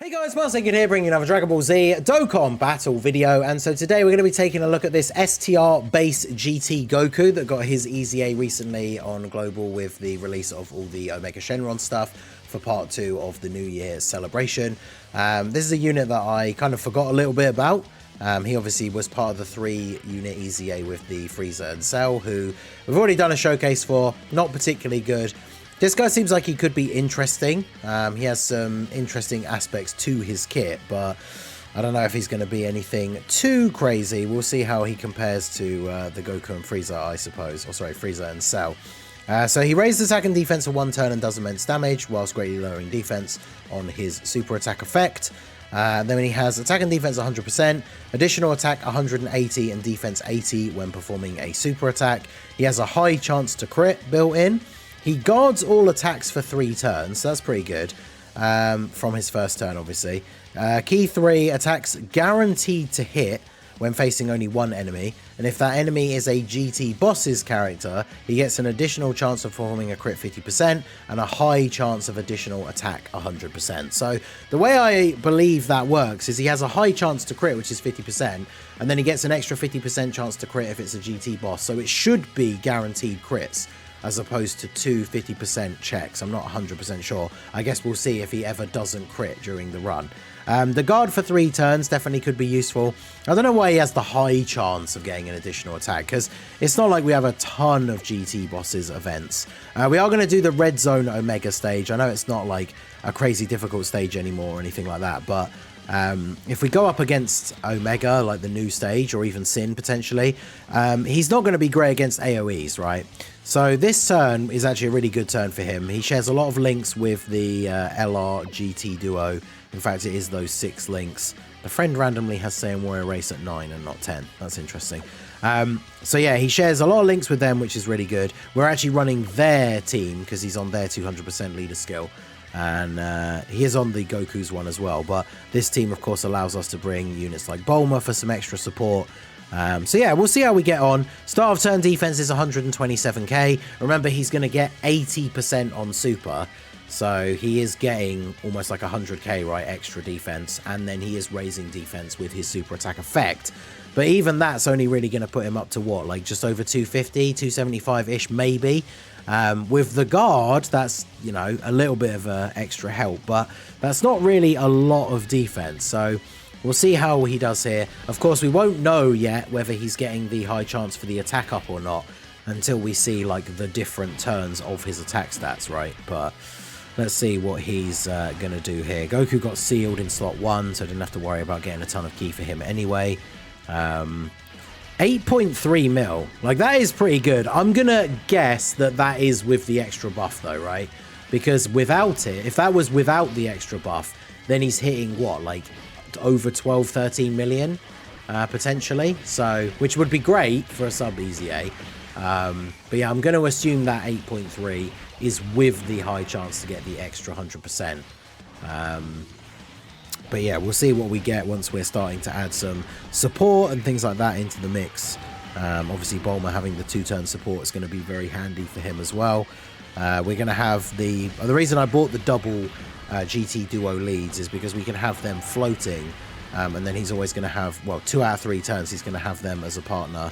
Hey guys, Marsekin here, bringing another Dragon Ball Z Dokkan battle video, and so today we're going to be taking a look at this STR base GT Goku that got his EZA recently on Global with the release of all the Omega Shenron stuff for part 2 of the New Year celebration. This is a unit that I kind of forgot a little bit about. He obviously was part of the 3-unit EZA with the Frieza and Cell, who we've already done a showcase for, not particularly good. This guy seems like he could be interesting. He has some interesting aspects to his kit, but I don't know if he's going to be anything too crazy. We'll see how he compares to the Goku and Frieza, I suppose. Or sorry, Frieza and Cell. So he raised attack and defense for 1 turn and does immense damage, whilst greatly lowering defense on his super attack effect. Then he has attack and defense 100%, additional attack 180 and defense 80 when performing a super attack. He has a high chance to crit built in. He guards all attacks for 3 turns, so that's pretty good, from his first turn, obviously. Key 3, attacks guaranteed to hit when facing only 1 enemy, and if that enemy is a GT boss's character, he gets an additional chance of performing a crit 50% and a high chance of additional attack 100%. So the way I believe that works is he has a high chance to crit, which is 50%, and then he gets an extra 50% chance to crit if it's a GT boss, so it should be guaranteed crits, as opposed to 2 50% checks. I'm not 100% sure. I guess we'll see if he ever doesn't crit during the run. The guard for 3 turns definitely could be useful. I don't know why he has the high chance of getting an additional attack, because it's not like we have a ton of GT bosses events. We are going to do the Red Zone Omega stage. I know it's not like a crazy difficult stage anymore or anything like that, but if we go up against Omega, like the new stage, or even Sin potentially, he's not going to be great against AoEs, right? So this turn is actually a really good turn for him. He shares a lot of links with the LR GT duo. In fact, it is those 6 links. The friend randomly has Saiyan Warrior Race at 9 and not 10. That's interesting. So yeah, he shares a lot of links with them, which is really good. We're actually running their team because he's on their 200% leader skill. And he is on the Goku's one as well. But this team, of course, allows us to bring units like Bulma for some extra support. So yeah, we'll see how we get on. Start of turn defense is 127k. Remember, he's going to get 80% on super. So he is getting almost like 100k, right, extra defense. And then he is raising defense with his super attack effect. But even that's only really going to put him up to what, like just over 250, 275-ish maybe. With the guard, that's, you know, a little bit of extra help. But that's not really a lot of defense. So we'll see how he does here. Of course, we won't know yet whether he's getting the high chance for the attack up or not until we see, like, the different turns of his attack stats, right? But let's see what he's going to do here. Goku got sealed in slot 1, so I didn't have to worry about getting a ton of ki for him anyway. 8.3 mil. Like, that is pretty good. I'm going to guess that that is with the extra buff, though, right? Because without it, if that was without the extra buff, then he's hitting, what, like, over 12, 13 million, potentially. So, which would be great for a sub EZA. But yeah, I'm going to assume that 8.3 is with the high chance to get the extra 100%. But yeah, we'll see what we get once we're starting to add some support and things like that into the mix. Obviously, Bulma having the 2-turn support is going to be very handy for him as well. We're going to have the reason I bought the double GT duo leads is because we can have them floating, and then he's always going to have, well, 2 out of 3 turns he's going to have them as a partner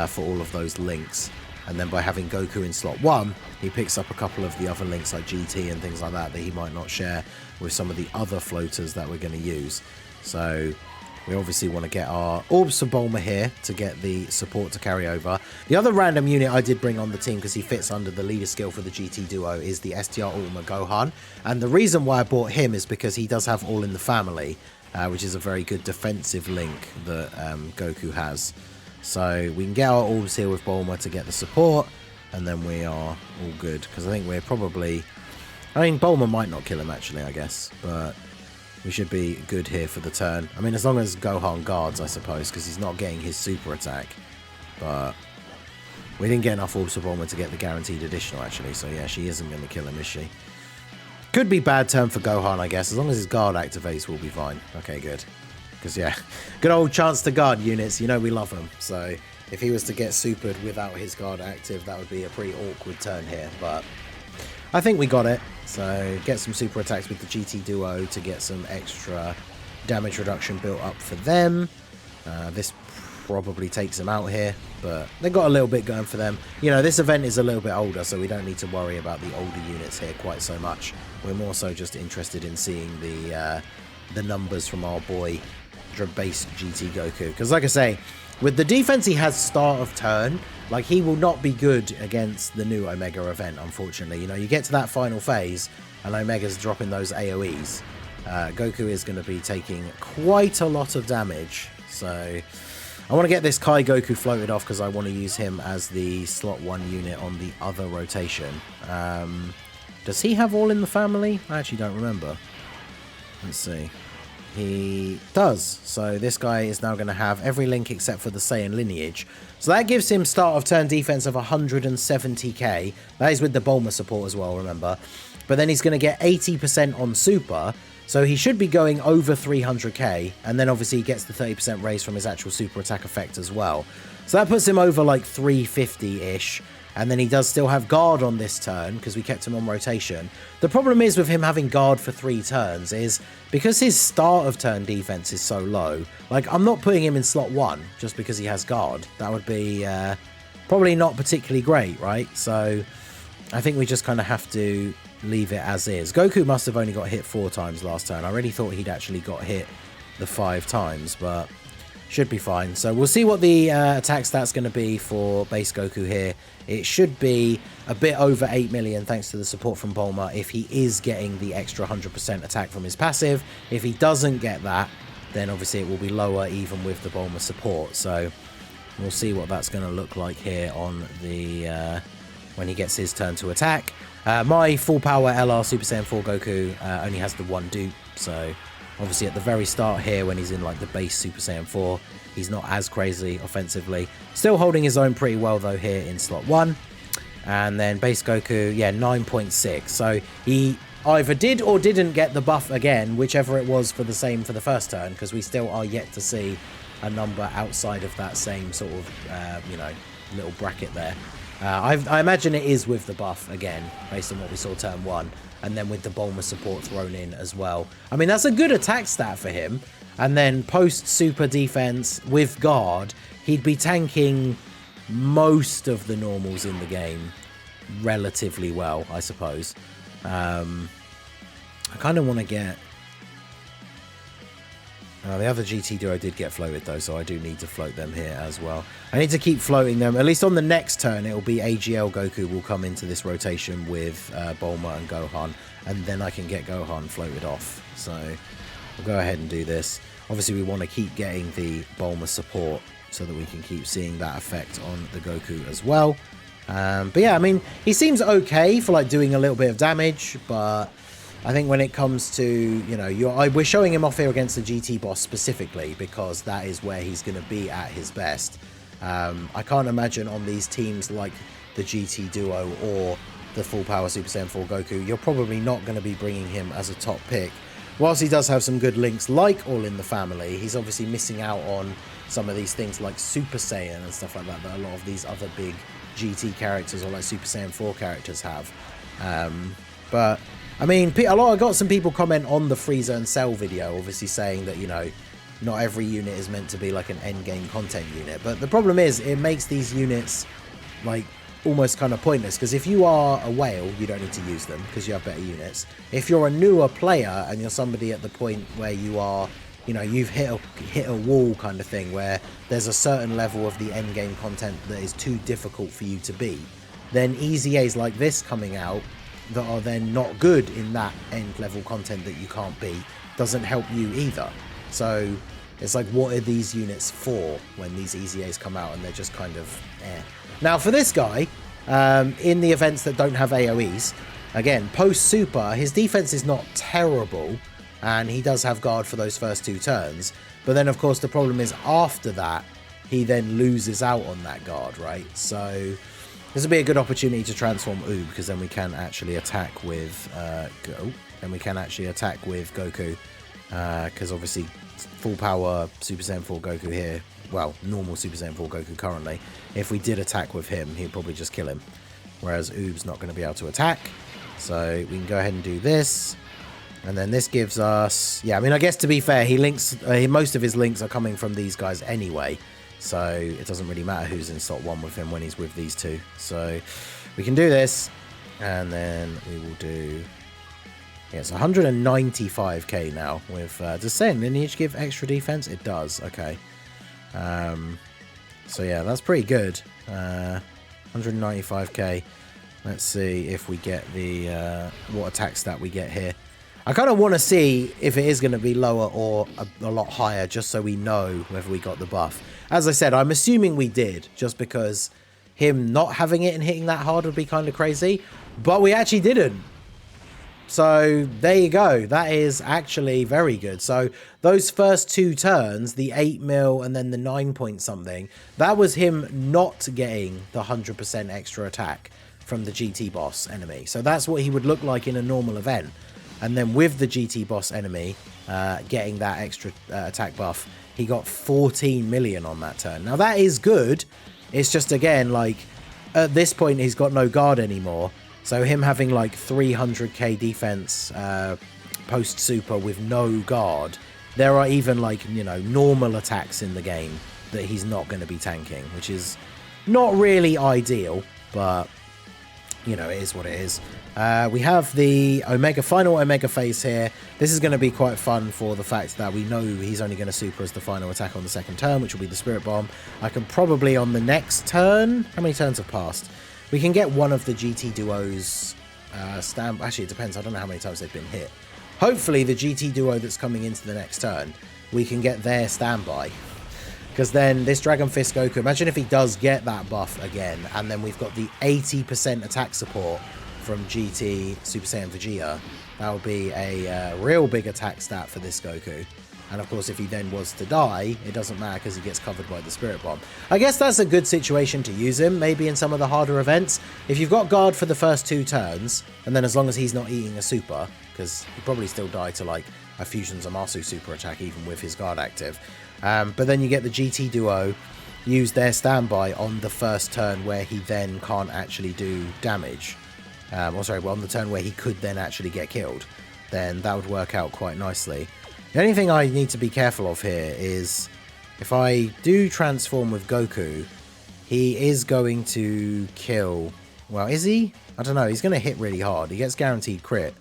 for all of those links. And then by having Goku in slot 1, he picks up a couple of the other links like GT and things like that he might not share with some of the other floaters that we're going to use. So we obviously want to get our Orbs for Bulma here to get the support to carry over. The other random unit I did bring on the team because he fits under the leader skill for the GT duo is the STR Ultima Gohan. And the reason why I bought him is because he does have All in the Family, which is a very good defensive link that Goku has. So we can get our orbs here with Bulma to get the support, and then we are all good. Because I think we're probably... I mean, Bulma might not kill him, actually, I guess. But we should be good here for the turn. I mean, as long as Gohan guards, I suppose, because he's not getting his super attack. But we didn't get enough orbs for Bulma to get the guaranteed additional, actually. So yeah, she isn't going to kill him, is she? Could be bad turn for Gohan, I guess. As long as his guard activates, we'll be fine. Okay, good. Because, yeah, good old chance to guard units. You know we love them. So if he was to get supered without his guard active, that would be a pretty awkward turn here. But I think we got it. So get some super attacks with the GT Duo to get some extra damage reduction built up for them. This probably takes them out here, but they got a little bit going for them. You know, this event is a little bit older, so we don't need to worry about the older units here quite so much. We're more so just interested in seeing the numbers from our boy base GT Goku, because like I say, with the defense he has start of turn, like he will not be good against the new Omega event, unfortunately. You know, you get to that final phase and Omega's dropping those AoEs. Goku is going to be taking quite a lot of damage, so I want to get this Kai Goku floated off because I want to use him as the slot 1 unit on the other rotation. Does he have all in the family? I actually don't remember. Let's see. He does. So this guy is now going to have every link except for the Saiyan lineage. So that gives him start of turn defense of 170k. That is with the Bulma support as well, remember. But then he's going to get 80% on super. So he should be going over 300k, and then obviously he gets the 30% raise from his actual super attack effect as well. So that puts him over like 350-ish, and then he does still have guard on this turn because we kept him on rotation. The problem is with him having guard for 3 turns is because his start of turn defense is so low, like I'm not putting him in slot 1 just because he has guard. That would be probably not particularly great, right? So I think we just kind of have to leave it as is. Goku must have only got hit 4 times last turn. I really thought he'd actually got hit the 5 times, but should be fine. So we'll see what the attack stat's going to be for base Goku here. It should be a bit over 8 million thanks to the support from Bulma if he is getting the extra 100% attack from his passive. If he doesn't get that, then obviously it will be lower even with the Bulma support. So we'll see what that's going to look like here on the when he gets his turn to attack. My full power LR Super Saiyan 4 Goku only has the 1 dupe, so obviously at the very start here when he's in like the base Super Saiyan 4, he's not as crazy offensively. Still holding his own pretty well though here in slot 1. And then base Goku, yeah, 9.6. So he either did or didn't get the buff again, whichever it was for the same for the first turn, because we still are yet to see a number outside of that same sort of, you know, little bracket there. I imagine it is with the buff again, based on what we saw turn 1, and then with the Bulma support thrown in as well. I mean, that's a good attack stat for him. And then post super defense with guard, he'd be tanking most of the normals in the game relatively well, I suppose. I kind of want to get... the other GT Duo did get floated though, so I do need to float them here as well. I need to keep floating them. At least on the next turn, it will be AGL Goku will come into this rotation with Bulma and Gohan, and then I can get Gohan floated off. So we'll go ahead and do this. Obviously, we want to keep getting the Bulma support so that we can keep seeing that effect on the Goku as well. But yeah, I mean, he seems okay for like doing a little bit of damage, but I think when it comes to, you know, we're showing him off here against the GT boss specifically because that is where he's going to be at his best. I can't imagine on these teams like the GT Duo or the full power Super Saiyan 4 Goku, you're probably not going to be bringing him as a top pick. Whilst he does have some good links like All in the Family, he's obviously missing out on some of these things like Super Saiyan and stuff like that that a lot of these other big GT characters or like Super Saiyan 4 characters have. But I mean, I got some people comment on the Frieza and Cell video, obviously saying that, you know, not every unit is meant to be like an endgame content unit. But the problem is, it makes these units like almost kind of pointless, because if you are a whale, you don't need to use them because you have better units. If you're a newer player and you're somebody at the point where you are, you know, you've hit a wall kind of thing, where there's a certain level of the endgame content that is too difficult for you to beat, then EZAs like this coming out that are then not good in that end level content that you can't beat doesn't help you either. So it's like, what are these units for when these EZAs come out and they're just kind of eh. Now for this guy, in the events that don't have AoEs, again, post super, his defense is not terrible and he does have guard for those first 2 turns, but then of course the problem is after that he then loses out on that guard, right? So this will be a good opportunity to transform Oob, because then we can actually attack with Goku, because obviously full power Super Saiyan 4 Goku here, well, normal Super Saiyan 4 Goku currently, if we did attack with him, he'd probably just kill him, whereas Oob's not going to be able to attack. So we can go ahead and do this. And then this gives us... Yeah, I mean, I guess to be fair, he links... most of his links are coming from these guys anyway. So it doesn't really matter who's in slot 1 with him when he's with these two. So we can do this. And then we will do... Yeah, it's 195k now with... does Saiyan Lineage give extra defense? It does. Okay. So yeah, that's pretty good. 195k. Let's see if we get the... what attack stat we get here. I kind of want to see if it is going to be lower or a lot higher, just so we know whether we got the buff. As I said, I'm assuming we did, just because him not having it and hitting that hard would be kind of crazy. But we actually didn't. So there you go. That is actually very good. So those first 2 turns, the 8 mil and then the 9 point something, that was him not getting the 100% extra attack from the GT boss enemy. So that's what he would look like in a normal event. And then with the GT boss enemy getting that extra attack buff, he got 14 million on that turn. Now that is good. It's just, again, like, at this point he's got no guard anymore. So him having like 300k defense post super with no guard, there are even, like, you know, normal attacks in the game that he's not going to be tanking, which is not really ideal, but, you know, it is what it is. We have the final Omega phase here. This is going to be quite fun for the fact that we know he's only going to super as the final attack on the second turn, which will be the Spirit Bomb. I can probably on the next turn... How many turns have passed? We can get one of the GT Duos Actually, it depends. I don't know how many times they've been hit. Hopefully, the GT Duo that's coming into the next turn, we can get their standby. Because then this Dragon Fist Goku, imagine if he does get that buff again, and then we've got the 80% attack support from GT Super Saiyan Vegeta. That would be a real big attack stat for this Goku. And of course, if he then was to die, it doesn't matter because he gets covered by the Spirit Bomb. I guess that's a good situation to use him, maybe in some of the harder events. If you've got guard for the first 2 turns, and then as long as he's not eating a super, because he'd probably still die to like a Fusion Zamasu super attack even with his guard active. But then you get the GT Duo, use their standby on the first turn where he then can't actually do damage. On the turn where he could then actually get killed. Then that would work out quite nicely. The only thing I need to be careful of here is if I do transform with Goku, he is going to kill... Well, is he? I don't know. He's going to hit really hard. He gets guaranteed crit.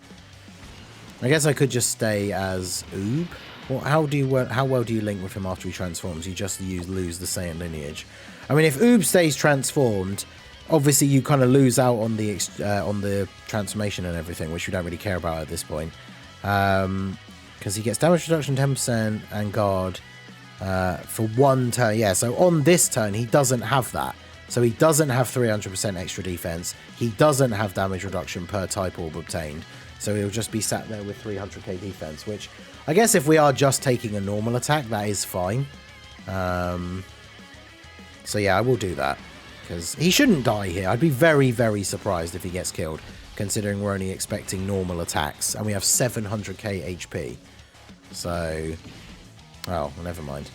I guess I could just stay as Oob. Well, how well do you link with him after he transforms? You just lose the Saiyan lineage. I mean, if Oob stays transformed, obviously you kind of lose out on the transformation and everything, which we don't really care about at this point. Because he gets damage reduction 10% and guard for 1 turn. Yeah, so on this turn, he doesn't have that. So he doesn't have 300% extra defense. He doesn't have damage reduction per type orb obtained. So he'll just be sat there with 300k defense, which I guess if we are just taking a normal attack, that is fine. So yeah, I will do that. Because he shouldn't die here. I'd be very, very surprised if he gets killed, considering we're only expecting normal attacks. And we have 700k HP. So... Oh, well, never mind.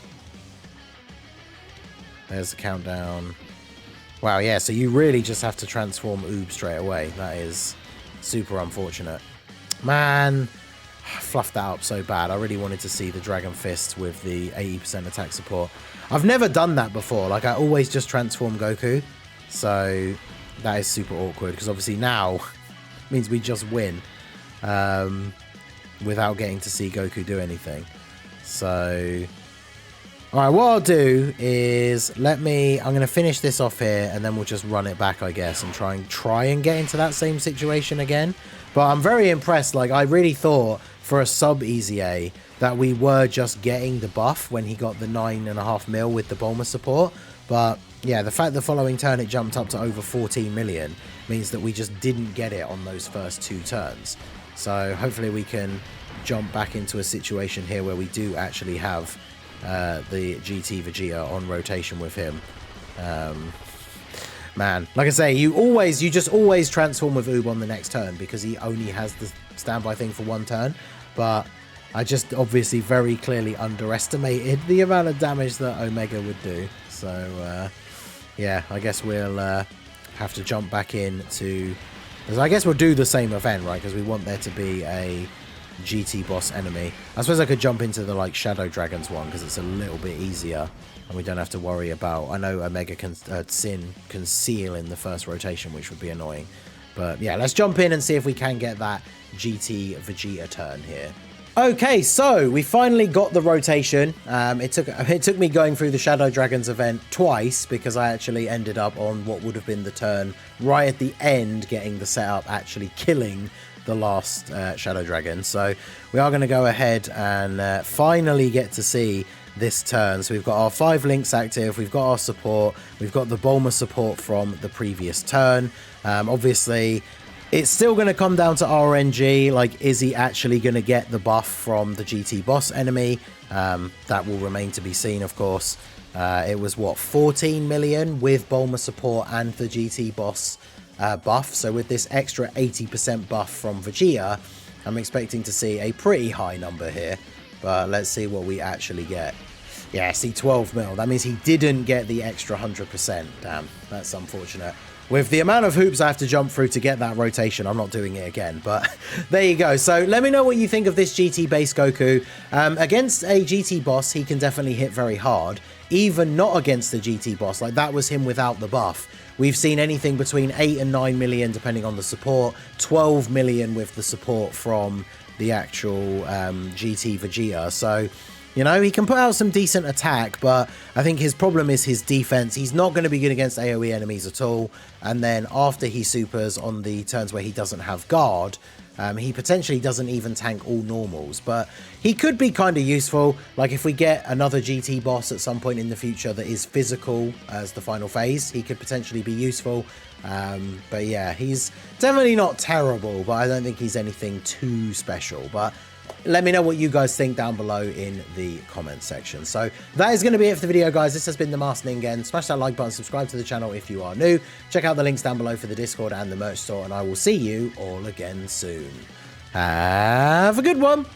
There's the countdown. Wow, yeah, so you really just have to transform Oob straight away. That is super unfortunate. Man, I fluffed that up so bad. I really wanted to see the Dragon Fist with the 80% attack support. I've never done that before. Like, I always just transform Goku. So, that is super awkward. Because obviously now, means we just win. Without getting to see Goku do anything. So... Alright, what I'll do is I'm going to finish this off here and then we'll just run it back, I guess, and try and get into that same situation again. But I'm very impressed. Like, I really thought for a sub EZA that we were just getting the buff when he got the 9.5 mil with the Bulma support. But yeah, the fact the following turn it jumped up to over 14 million means that we just didn't get it on those first 2 turns. So hopefully we can jump back into a situation here where we do actually have the GT Vegeta on rotation with him. Man, like I say, you just always transform with Oob on the next turn because he only has the standby thing for 1 turn. But I just obviously very clearly underestimated the amount of damage that Omega would do. So yeah, I guess we'll have to jump back in to Because I guess we'll do the same event, right? Because we want there to be a GT boss enemy. I suppose I could jump into the like Shadow Dragons one because it's a little bit easier and we don't have to worry about. I know Omega Sin can seal in the first rotation, which would be annoying. But yeah, let's jump in and see if we can get that GT Vegeta turn here. Okay, so we finally got the rotation. It took me going through the Shadow Dragons event twice because I actually ended up on what would have been the turn right at the end, getting the setup actually killing the last Shadow Dragon. So we are going to go ahead and finally get to see this turn. So we've got our 5 links active, we've got our support, we've got the Bulma support from the previous turn. Obviously, it's still going to come down to RNG, like is he actually going to get the buff from the GT boss enemy? That will remain to be seen, of course. It was, what, 14 million with Bulma support and the GT boss buff. So with this extra 80% buff from Vegeta, I'm expecting to see a pretty high number here. But let's see what we actually get. Yeah, see, 12 mil. That means he didn't get the extra 100%. Damn, that's unfortunate. With the amount of hoops I have to jump through to get that rotation, I'm not doing it again. But there you go. So let me know what you think of this GT base Goku. Against a GT boss, he can definitely hit very hard. Even not against the GT boss. Like, that was him without the buff. We've seen anything between 8 and 9 million, depending on the support. 12 million with the support from the actual GT Vegeta. So, you know, he can put out some decent attack, but I think his problem is his defense. He's not going to be good against AoE enemies at all. And then after he supers on the turns where he doesn't have guard, he potentially doesn't even tank all normals. But he could be kind of useful. Like if we get another GT boss at some point in the future that is physical as the final phase, he could potentially be useful. But yeah, he's definitely not terrible, but I don't think he's anything too special. But let me know what you guys think down below in the comments section. So that is going to be it for the video, guys. This has been the Master Ningen. Smash that like button, subscribe to the channel if you are new. Check out the links down below for the Discord and the merch store, and I will see you all again soon. Have a good one.